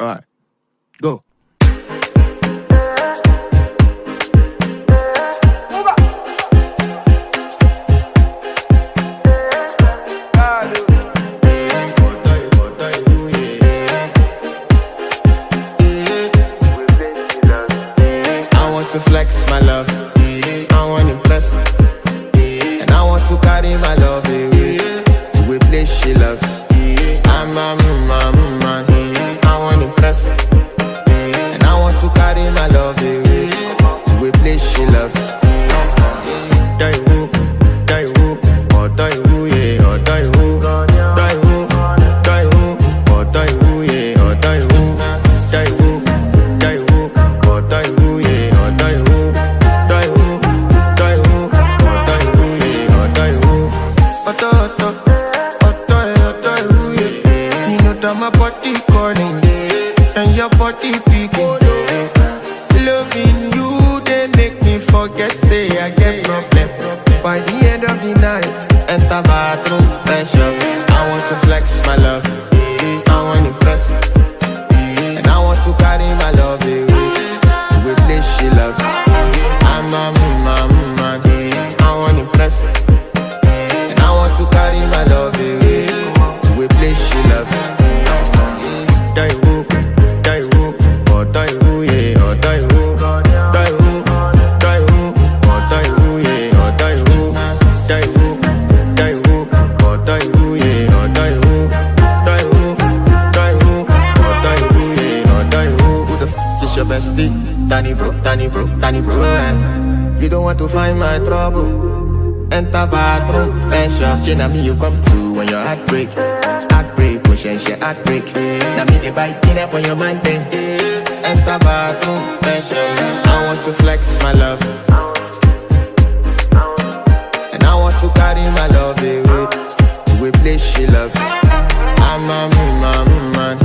Alright, go. To flex my love, I want to impress, and I want to carry my love away to a place she loves. I'm a man, I want to impress, and I want to carry my love away to a place she loves. Die who, or die who, yeah, or die who, die who, or die who, yeah, or die who, die who, or die who, yeah. My body calling and your body picking. Loving you, they make me forget, say I get problem. By the end of the night, enter bathroom, fresh up. I want to flex my love, I want to impress, and I want to carry my love away to a place she loves. I'm a man, I want to impress, and I want to carry my love away to a place she loves. Die who, or die who, yeah, or die who, die who, or die who, yeah, or die who, or die who, yeah, or die who, or die who, yeah, or die who. Who the f is your bestie? Danny bro, eh? You don't want to find my trouble. Enter bathroom, fresh up. She na me you come through when your heart break. She heartbreak. Now me the bite dinner for your man thing. Enter bathroom, fresh up. I want to flex my love, and I want to carry my love away to a place she loves. I'm a man,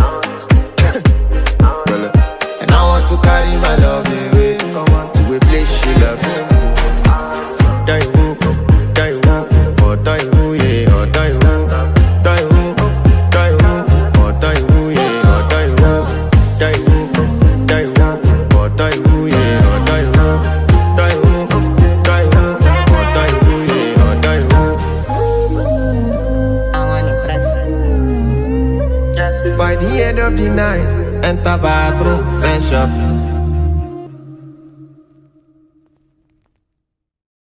and I want to carry my love away to a place she loves. Die who, or die who, yeah, or die who, die who. By the end of the night, enter bathroom, fresh up.